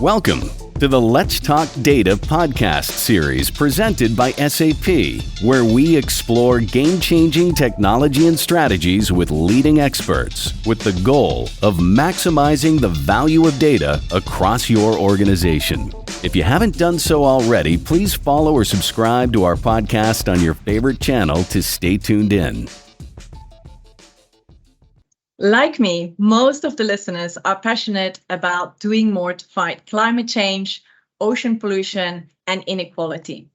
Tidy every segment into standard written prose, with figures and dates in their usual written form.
Welcome to the Let's Talk Data podcast series presented by SAP, where we explore game-changing technology and strategies with leading experts with the goal of maximizing the value of data across your organization. If you haven't done so already, please follow or subscribe to our podcast on your favorite channel to stay tuned in. Like me, most of the listeners are passionate about doing more to fight climate change, ocean pollution, and inequality.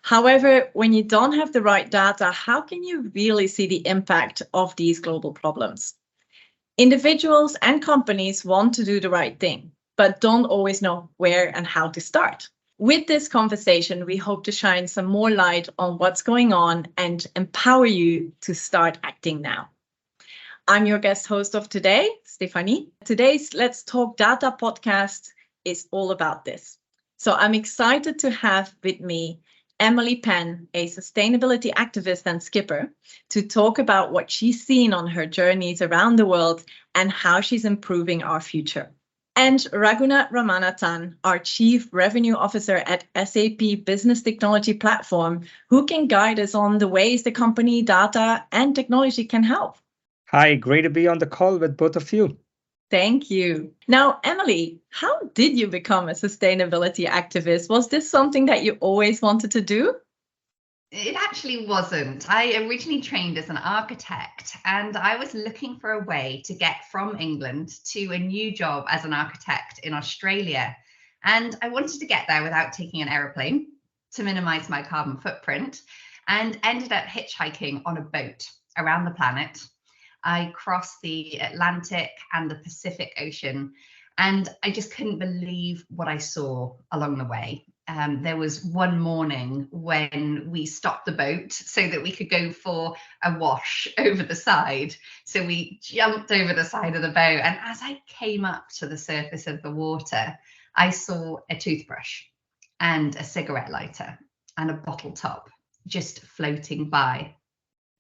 However, when you don't have the right data, how can you really see the impact of these global problems? Individuals and companies want to do the right thing, but don't always know where and how to start. With this conversation, we hope to shine some more light on what's going on and empower you to start acting now. I'm your guest host of today, Stephanie. Today's Let's Talk Data podcast is all about this. So I'm excited to have with me Emily Penn, a sustainability activist and skipper, to talk about what she's seen on her journeys around the world and how she's improving our future. And Ragunath Ramanathan, our Chief Revenue Officer at SAP Business Technology Platform, who can guide us on the ways the company, data, and technology can help. Hi, great to be on the call with both of you. Thank you. Now, Emily, how did you become a sustainability activist? Was this something that you always wanted to do? It actually wasn't. I originally trained as an architect, and I was looking for a way to get from England to a new job as an architect in Australia. And I wanted to get there without taking an aeroplane to minimize my carbon footprint, and ended up hitchhiking on a boat around the planet. I crossed the Atlantic and the Pacific Ocean, and I just couldn't believe what I saw along the way. There was one morning when we stopped the boat so that we could go for a wash over the side. So we jumped over the side of the boat, and as I came up to the surface of the water, I saw a toothbrush and a cigarette lighter and a bottle top just floating by.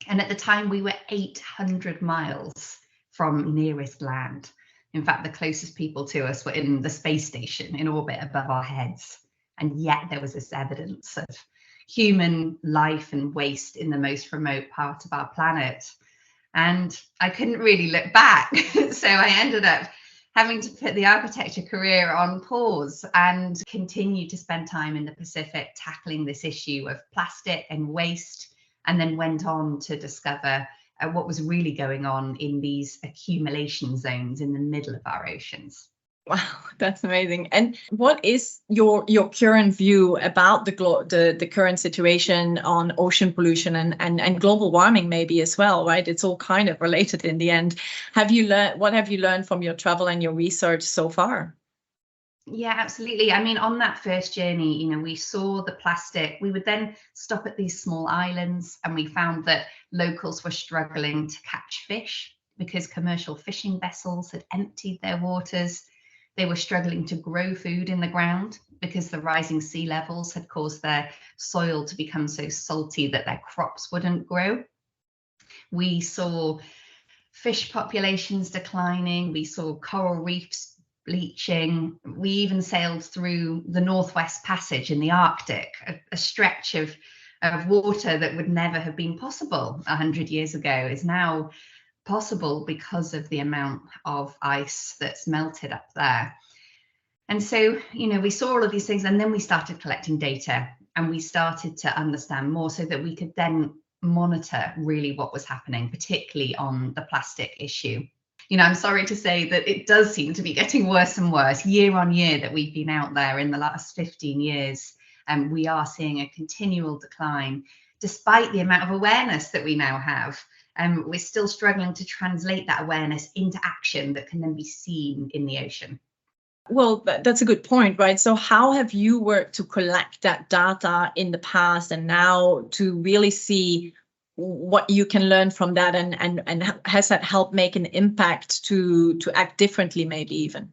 And at the time, we were 800 miles from nearest land. In fact, the closest people to us were in the space station in orbit above our heads. And yet there was this evidence of human life and waste in the most remote part of our planet. And I couldn't really look back. So I ended up having to put the architecture career on pause and continue to spend time in the Pacific tackling this issue of plastic and waste. And then went on to discover what was really going on in these accumulation zones in the middle of our oceans. Wow, that's amazing. And what is your current view about the current situation on ocean pollution and global warming maybe as well, right? It's all kind of related in the end. What have you learned from your travel and your research so far? Yeah, absolutely. I mean, on that first journey, we saw the plastic. We would then stop at these small islands, and we found that locals were struggling to catch fish because commercial fishing vessels had emptied their waters. They were struggling to grow food in the ground because the rising sea levels had caused their soil to become so salty that their crops wouldn't grow. We saw fish populations declining. We saw coral reefs bleaching. We even sailed through the Northwest Passage in the Arctic, a stretch of water that would never have been possible 100 years ago is now possible because of the amount of ice that's melted up there. And so, we saw all of these things, and then we started collecting data, and we started to understand more so that we could then monitor really what was happening, particularly on the plastic issue. I'm sorry to say that it does seem to be getting worse and worse year on year that we've been out there in the last 15 years. And we are seeing a continual decline, despite the amount of awareness that we now have. We're still struggling to translate that awareness into action that can then be seen in the ocean. Well, that's a good point, right? So how have you worked to collect that data in the past and now to really see what you can learn from that, and has that helped make an impact to act differently maybe even?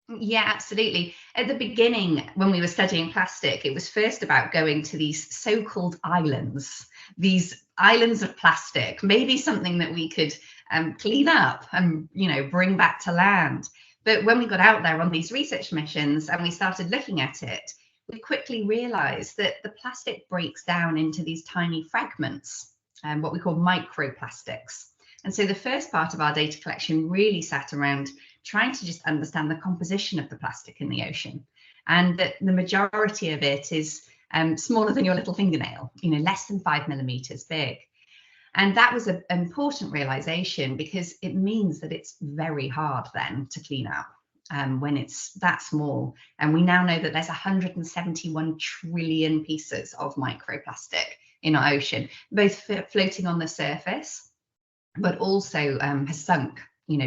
Yeah, absolutely. At the beginning, when we were studying plastic, it was first about going to these so-called islands, these islands of plastic, maybe something that we could clean up and, bring back to land. But when we got out there on these research missions and we started looking at it, we quickly realized that the plastic breaks down into these tiny fragments, what we call microplastics. And so the first part of our data collection really sat around trying to just understand the composition of the plastic in the ocean, and that the majority of it is smaller than your little fingernail, less than 5 millimeters big. And that was an important realization, because it means that it's very hard then to clean up when it's that small. And we now know that there's 171 trillion pieces of microplastic in our ocean, both floating on the surface, but also has sunk,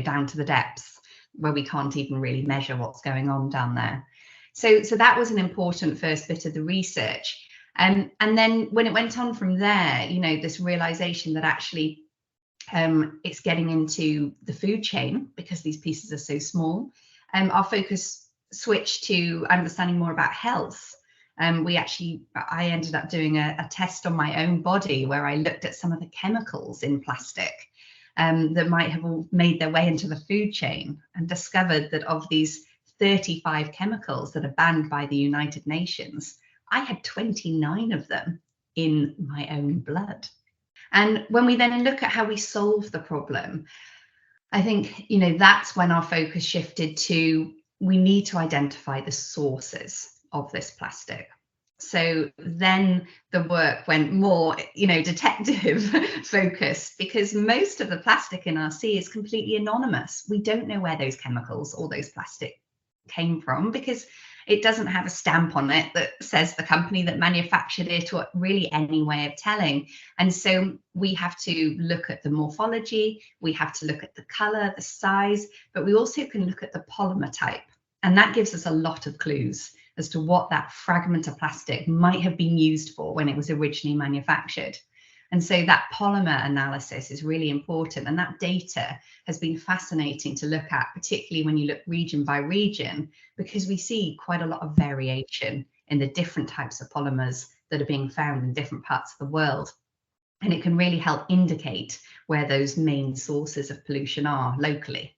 down to the depths where we can't even really measure what's going on down there. So that was an important first bit of the research. And then when it went on from there, this realization that actually it's getting into the food chain because these pieces are so small. Our focus switched to understanding more about health. I ended up doing a test on my own body where I looked at some of the chemicals in plastic that might have all made their way into the food chain, and discovered that of these 35 chemicals that are banned by the United Nations, I had 29 of them in my own blood. And when we then look at how we solve the problem, I think, that's when our focus shifted to, we need to identify the sources of this plastic. So then the work went more, detective focused, because most of the plastic in our sea is completely anonymous. We don't know where those chemicals or those plastic came from, because it doesn't have a stamp on it that says the company that manufactured it, or really any way of telling. And so we have to look at the morphology, we have to look at the color, the size, but we also can look at the polymer type. And that gives us a lot of clues as to what that fragment of plastic might have been used for when it was originally manufactured. And so that polymer analysis is really important. And that data has been fascinating to look at, particularly when you look region by region, because we see quite a lot of variation in the different types of polymers that are being found in different parts of the world. And it can really help indicate where those main sources of pollution are locally.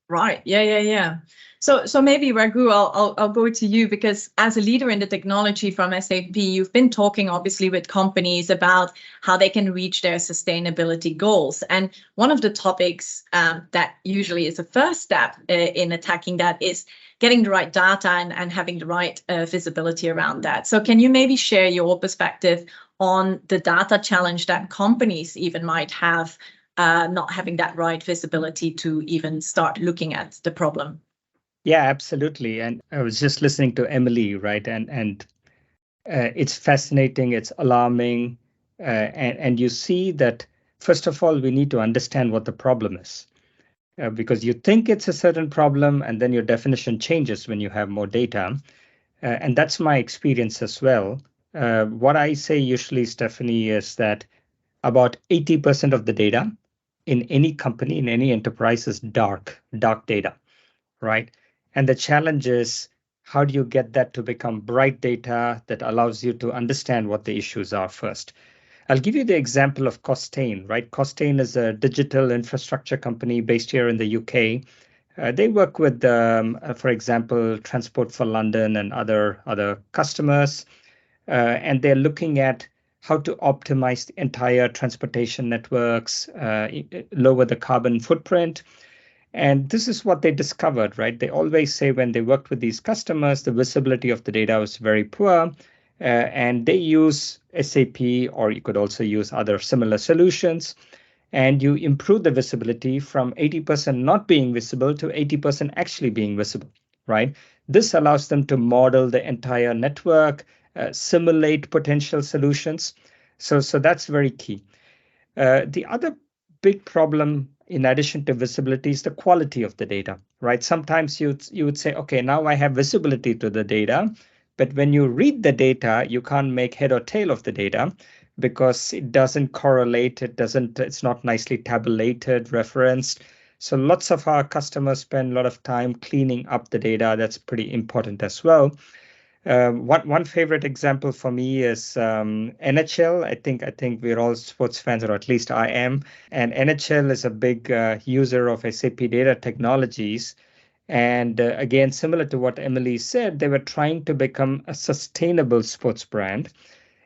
Right. Yeah. So maybe Raghu, I'll go to you, because as a leader in the technology from SAP, you've been talking obviously with companies about how they can reach their sustainability goals. And one of the topics that usually is the first step in attacking that is getting the right data and having the right visibility around that. So can you maybe share your perspective on the data challenge that companies even might have, not having that right visibility to even start looking at the problem? Yeah, absolutely. And I was just listening to Emily, right? And it's fascinating, it's alarming. And you see that, first of all, we need to understand what the problem is. Because you think it's a certain problem, and then your definition changes when you have more data. And that's my experience as well. What I say usually, Stephanie, is that about 80% of the data in any company, in any enterprise, is dark data, right? And the challenge is, how do you get that to become bright data that allows you to understand what the issues are first? I'll give you the example of Costain, right? Costain is a digital infrastructure company based here in the UK. They work with, for example, Transport for London and other customers, and they're looking at how to optimize the entire transportation networks, lower the carbon footprint. And this is what they discovered, right? They always say when they worked with these customers, the visibility of the data was very poor. And they use SAP, or you could also use other similar solutions. And you improve the visibility from 80% not being visible to 80% actually being visible, right? This allows them to model the entire network, simulate potential solutions. So that's very key. The other big problem, in addition to visibility, is the quality of the data, right? Sometimes you would say, okay, now I have visibility to the data, but when you read the data, you can't make head or tail of the data because it doesn't correlate. It's not nicely tabulated, referenced. So lots of our customers spend a lot of time cleaning up the data. That's pretty important as well. One favorite example for me is NHL. I think we're all sports fans, or at least I am. And NHL is a big user of SAP data technologies. And again, similar to what Emily said, they were trying to become a sustainable sports brand.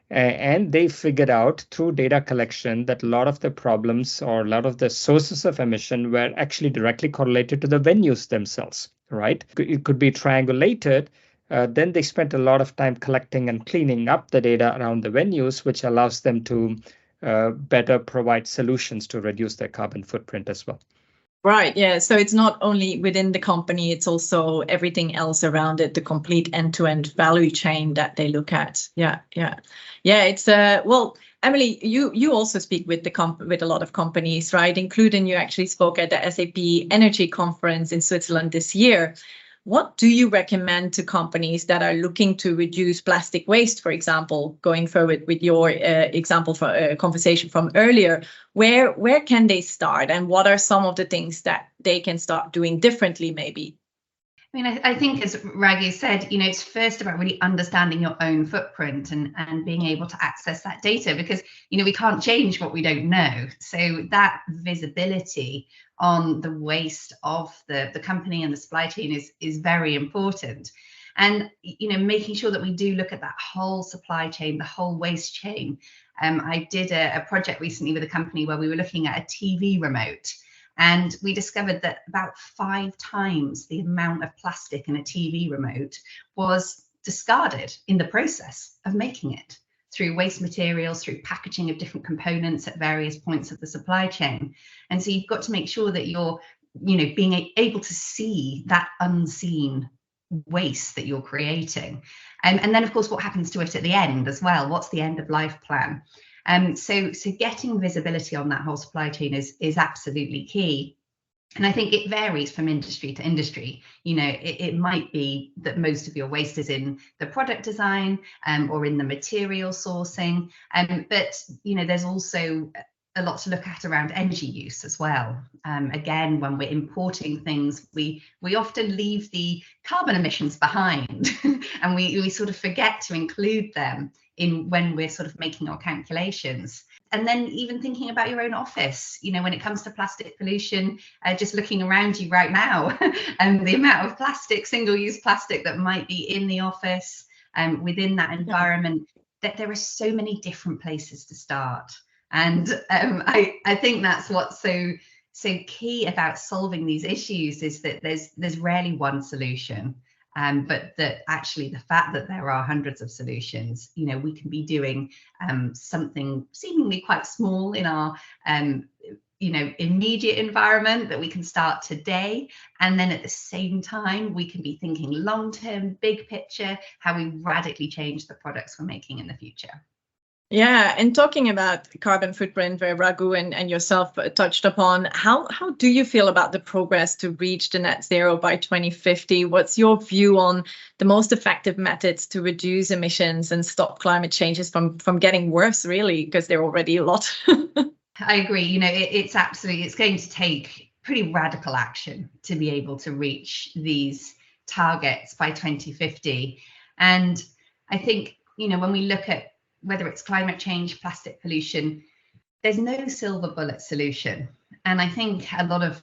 And they figured out through data collection that a lot of the problems or a lot of the sources of emission were actually directly correlated to the venues themselves, right? It could be triangulated. Then they spent a lot of time collecting and cleaning up the data around the venues, which allows them to better provide solutions to reduce their carbon footprint as well. Right. Yeah. So it's not only within the company, it's also everything else around it, the complete end-to-end value chain that they look at. Yeah. Yeah. Yeah. It's well, Emily, you also speak with with a lot of companies, right? Including you actually spoke at the SAP Energy Conference in Switzerland this year. What do you recommend to companies that are looking to reduce plastic waste, for example, going forward with your example for conversation from earlier? Where can they start, and what are some of the things that they can start doing differently, maybe? I mean, I think, as Ragu said, it's first about really understanding your own footprint and being able to access that data, because, we can't change what we don't know. So that visibility on the waste of the company and the supply chain is very important. And, making sure that we do look at that whole supply chain, the whole waste chain. I did a project recently with a company where we were looking at a TV remote. And we discovered that about 5 times the amount of plastic in a TV remote was discarded in the process of making it, through waste materials, through packaging of different components at various points of the supply chain. And so you've got to make sure that you're, being able to see that unseen waste that you're creating. And then, of course, what happens to it at the end as well? What's the end of life plan? So getting visibility on that whole supply chain is absolutely key. And I think it varies from industry to industry. It might be that most of your waste is in the product design or in the material sourcing. But, there's also a lot to look at around energy use as well. Again, when we're importing things, we often leave the carbon emissions behind and we sort of forget to include them in when we're sort of making our calculations. And then even thinking about your own office, when it comes to plastic pollution, just looking around you right now, and the amount of plastic, single-use plastic that might be in the office, within that environment, that there are so many different places to start. And I think that's what's so key about solving these issues, is that there's rarely one solution. But that actually the fact that there are hundreds of solutions, we can be doing something seemingly quite small in our immediate environment, that we can start today, and then at the same time we can be thinking long-term, big picture, how we radically change the products we're making in the future. Yeah, and talking about carbon footprint, where Raghu and yourself touched upon, how do you feel about the progress to reach the net zero by 2050? What's your view on the most effective methods to reduce emissions and stop climate changes from getting worse, really, because they're already a lot? I agree. It's going to take pretty radical action to be able to reach these targets by 2050. And I think, when we look at whether it's climate change, plastic pollution, there's no silver bullet solution. And I think a lot of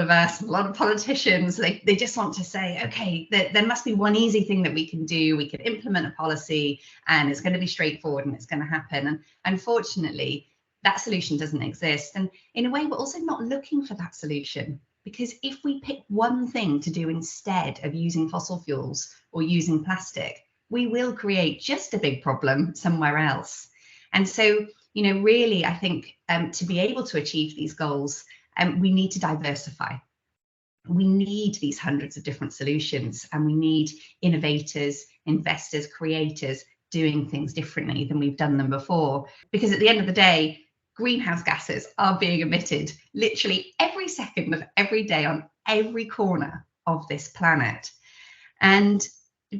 us, a lot of politicians, they just want to say, okay, there must be one easy thing that we can do. We can implement a policy and it's going to be straightforward and it's going to happen. And unfortunately, that solution doesn't exist. And in a way, we're also not looking for that solution, because if we pick one thing to do instead of using fossil fuels or using plastic, we will create just a big problem somewhere else. And so, really, I think to be able to achieve these goals, we need to diversify. We need these hundreds of different solutions, and we need innovators, investors, creators doing things differently than we've done them before. Because at the end of the day, greenhouse gases are being emitted literally every second of every day on every corner of this planet. And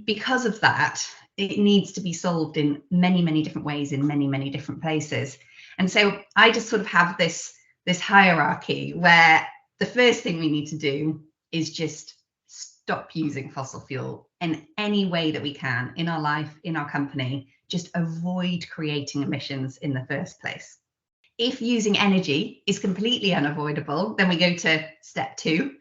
because of that, it needs to be solved in many, many different ways, in many, many different places. And so I just sort of have this hierarchy where the first thing we need to do is just stop using fossil fuel in any way that we can in our life, in our company. Just avoid creating emissions in the first place. If using energy is completely unavoidable, then we go to step 2,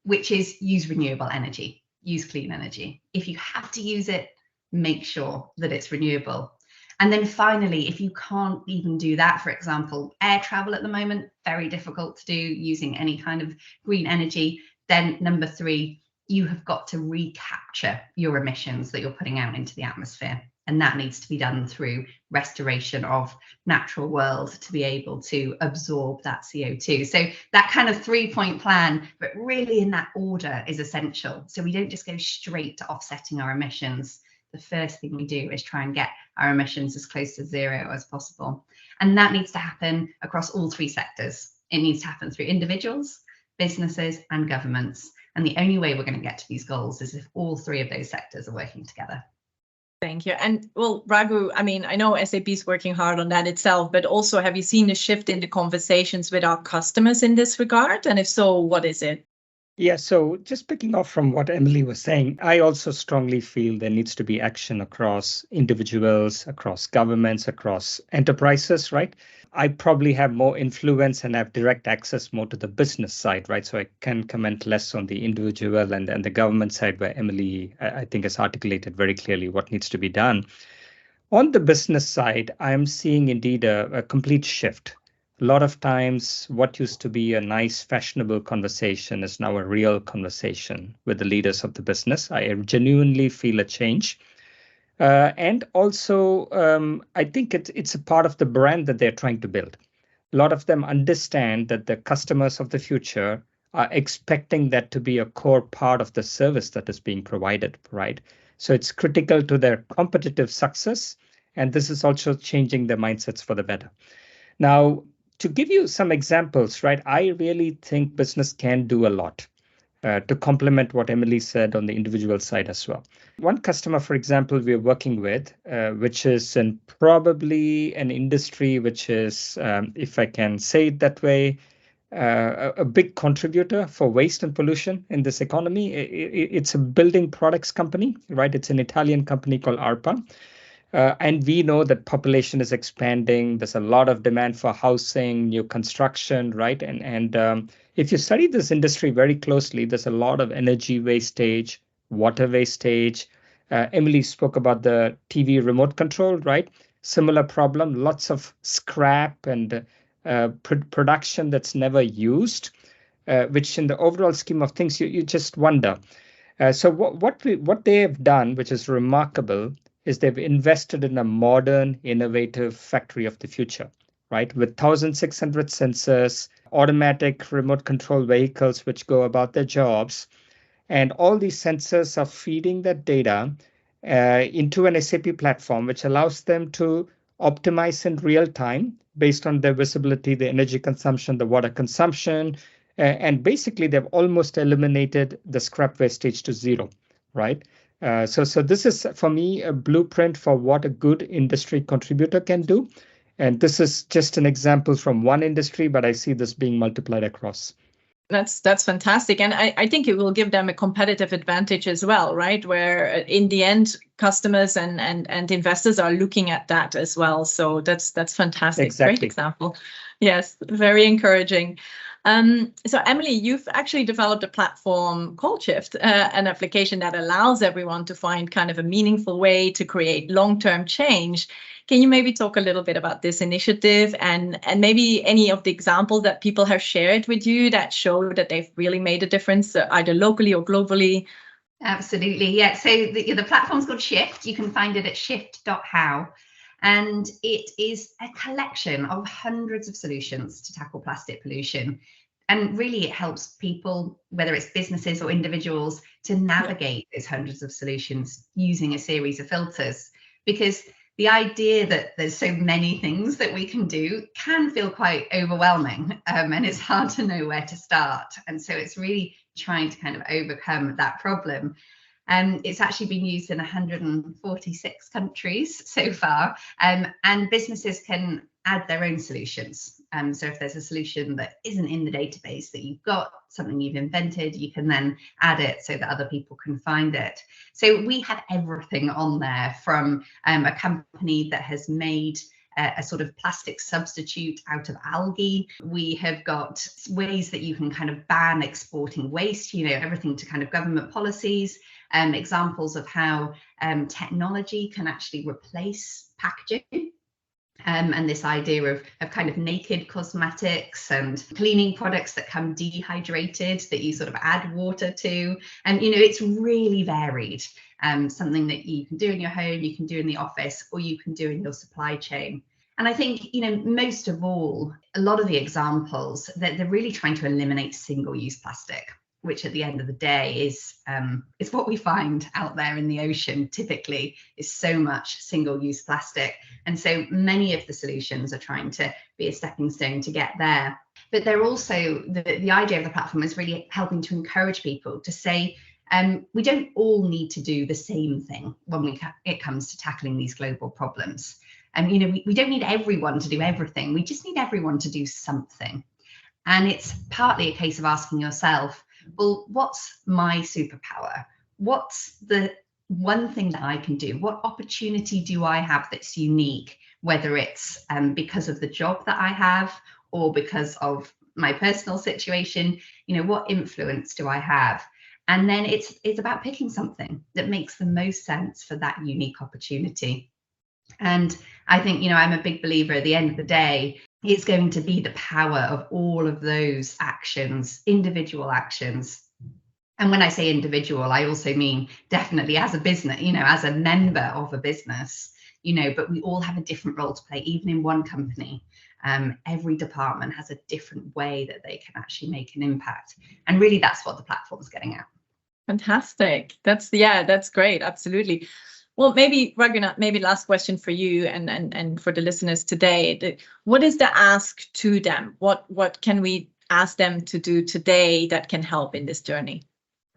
which is use renewable energy, use clean energy. If you have to use it, make sure that it's renewable. And then finally, if you can't even do that, for example, air travel at the moment, very difficult to do using any kind of green energy, then number 3, you have got to recapture your emissions that you're putting out into the atmosphere. And that needs to be done through restoration of natural world to be able to absorb that CO2. So that kind of 3-point plan, but really in that order, is essential. So we don't just go straight to offsetting our emissions. The first thing we do is try and get our emissions as close to zero as possible. And that needs to happen across all 3 sectors. It needs to happen through individuals, businesses, and governments. And the only way we're going to get to these goals is if all 3 of those sectors are working together. Thank you. And well, Raghu, I mean, I know SAP is working hard on that itself, but also have you seen a shift in the conversations with our customers in this regard? And if so, what is it? Yeah, so just picking off from what Emily was saying, I also strongly feel there needs to be action across individuals, across governments, across enterprises, right? I probably have more influence and have direct access more to the business side, right? So I can comment less on the individual and the government side, where Emily, I think, has articulated very clearly what needs to be done. On the business side, I'm seeing indeed a complete shift. A lot of times, what used to be a nice, fashionable conversation is now a real conversation with the leaders of the business. I genuinely feel a change. And also, I think it's a part of the brand that they're trying to build. A lot of them understand that the customers of the future are expecting that to be a core part of the service that is being provided, right? So it's critical to their competitive success. And this is also changing their mindsets for the better. Now, to give you some examples, right, I really think business can do a lot to complement what Emily said on the individual side as well. One customer, for example, we're working with, which is in probably an industry which is, if I can say it that way, a big contributor for waste and pollution in this economy. It's a building products company, right? It's an Italian company called ARPA. And we know that population is expanding. There's a lot of demand for housing, new construction, right? And if you study this industry very closely, there's a lot of energy wastage, water wastage. Emily spoke about the TV remote control, right? Similar problem, lots of scrap and production that's never used, which in the overall scheme of things, you just wonder. So what they have done, which is remarkable, is they've invested in a modern, innovative factory of the future, right? With 1,600 sensors, automatic remote control vehicles which go about their jobs. And all these sensors are feeding that data into an SAP platform, which allows them to optimize in real time based on their visibility, the energy consumption, the water consumption. And basically, they've almost eliminated the scrap wastage to zero, right? So this is, for me, a blueprint for what a good industry contributor can do. And this is just an example from one industry, but I see this being multiplied across. That's fantastic. And I think it will give them a competitive advantage as well, right? Where in the end, customers and investors are looking at that as well. So that's fantastic. Exactly. Great example. Yes, very encouraging. So Emily, you've actually developed a platform called Shift, an application that allows everyone to find kind of a meaningful way to create long-term change. Can you maybe talk a little bit about this initiative and maybe any of the examples that people have shared with you that show that they've really made a difference, either locally or globally? Absolutely, yeah. So the platform's called Shift. You can find it at shift.how. And it is a collection of hundreds of solutions to tackle plastic pollution. And really, it helps people, whether it's businesses or individuals, to navigate those hundreds of solutions using a series of filters. Because the idea that there's so many things that we can do can feel quite overwhelming, and it's hard to know where to start. And so it's really trying to kind of overcome that problem. It's actually been used in 146 countries so far, and businesses can add their own solutions. So if there's a solution that isn't in the database that you've got, something you've invented, you can then add it so that other people can find it. So we have everything on there, from a company that has made a sort of plastic substitute out of algae. We have got ways that you can kind of ban exporting waste, everything to kind of government policies, examples of how technology can actually replace packaging. And this idea of kind of naked cosmetics and cleaning products that come dehydrated that you sort of add water to. And, it's really varied. Something that you can do in your home, you can do in the office, or you can do in your supply chain. And I think, most of all, a lot of the examples that they're really trying to eliminate single-use plastic, which at the end of the day is what we find out there in the ocean typically, is so much single-use plastic. And so many of the solutions are trying to be a stepping stone to get there. But they're also, the idea of the platform is really helping to encourage people to say, we don't all need to do the same thing when it comes to tackling these global problems. And, we don't need everyone to do everything. We just need everyone to do something. And it's partly a case of asking yourself, well, what's my superpower? What's the one thing that I can do? What opportunity do I have that's unique, whether it's because of the job that I have or because of my personal situation? What influence do I have? And then it's about picking something that makes the most sense for that unique opportunity. And I think, I'm a big believer at the end of the day, it's going to be the power of all of those actions, individual actions. And when I say individual, I also mean definitely as a business, as a member of a business, but we all have a different role to play, even in one company. Every department has a different way that they can actually make an impact. And really, that's what the platform's getting at. Fantastic. That's great. Absolutely. Well, maybe Ragunath, last question for you and for the listeners today. What is the ask to them? What can we ask them to do today that can help in this journey?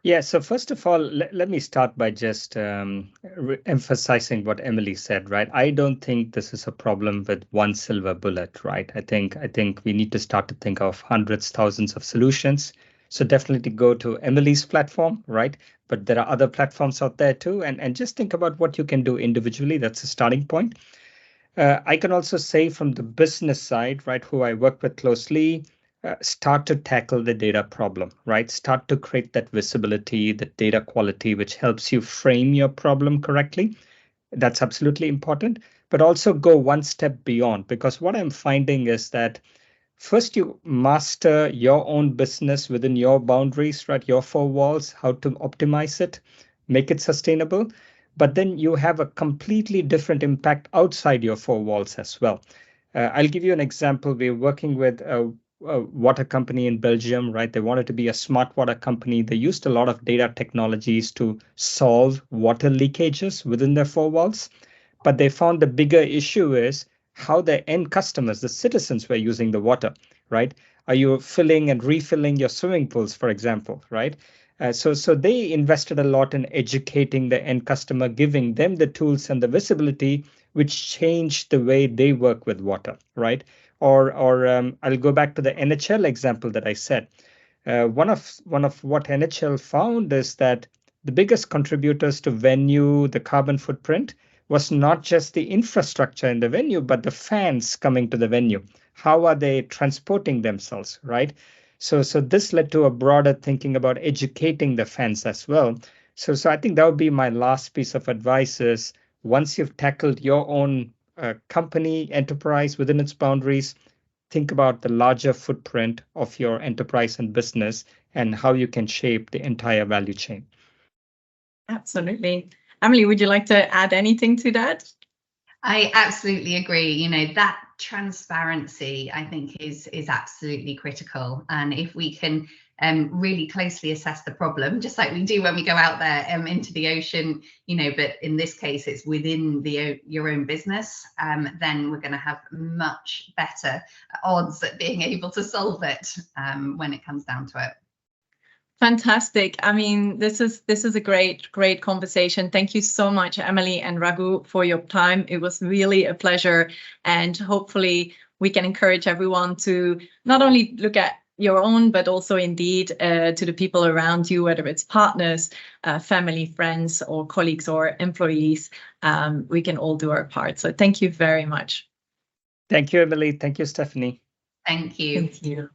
Yeah, so first of all, let me start by just emphasizing what Emily said, right? I don't think this is a problem with one silver bullet, right? I think we need to start to think of hundreds, thousands of solutions. So definitely go to Emily's platform, right? But there are other platforms out there too. And just think about what you can do individually. That's a starting point. I can also say from the business side, right, who I work with closely, start to tackle the data problem, right? Start to create that visibility, the data quality, which helps you frame your problem correctly. That's absolutely important. But also go one step beyond, because what I'm finding is that first, you master your own business within your boundaries, right? Your four walls, how to optimize it, make it sustainable. But then you have a completely different impact outside your four walls as well. I'll give you an example. We're working with a water company in Belgium, right? They wanted to be a smart water company. They used a lot of data technologies to solve water leakages within their four walls. But they found the bigger issue is how the end customers, the citizens, were using the water, right? Are you filling and refilling your swimming pools, for example, right? So they invested a lot in educating the end customer, giving them the tools and the visibility, which changed the way they work with water, right? Or I'll go back to the NHL example that I said. One of what NHL found is that the biggest contributors to venue, the carbon footprint, was not just the infrastructure in the venue, but the fans coming to the venue. How are they transporting themselves, right? So this led to a broader thinking about educating the fans as well. So I think that would be my last piece of advice is once you've tackled your own company, enterprise within its boundaries, think about the larger footprint of your enterprise and business and how you can shape the entire value chain. Absolutely. Emily, would you like to add anything to that? I absolutely agree. That transparency, I think, is absolutely critical. And if we can really closely assess the problem, just like we do when we go out there into the ocean, but in this case, it's within your own business, then we're going to have much better odds at being able to solve it when it comes down to it. Fantastic. I mean, this is a great conversation. Thank you so much, Emily and Raghu, for your time. It was really a pleasure. And hopefully we can encourage everyone to not only look at your own, but also indeed to the people around you, whether it's partners, family, friends, or colleagues or employees. We can all do our part. So thank you very much. Thank you, Emily. Thank you, Stephanie. Thank you. Thank you.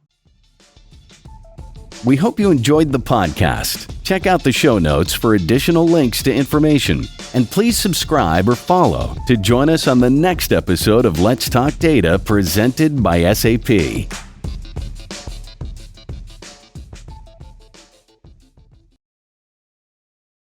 We hope you enjoyed the podcast. Check out the show notes for additional links to information. And please subscribe or follow to join us on the next episode of Let's Talk Data presented by SAP.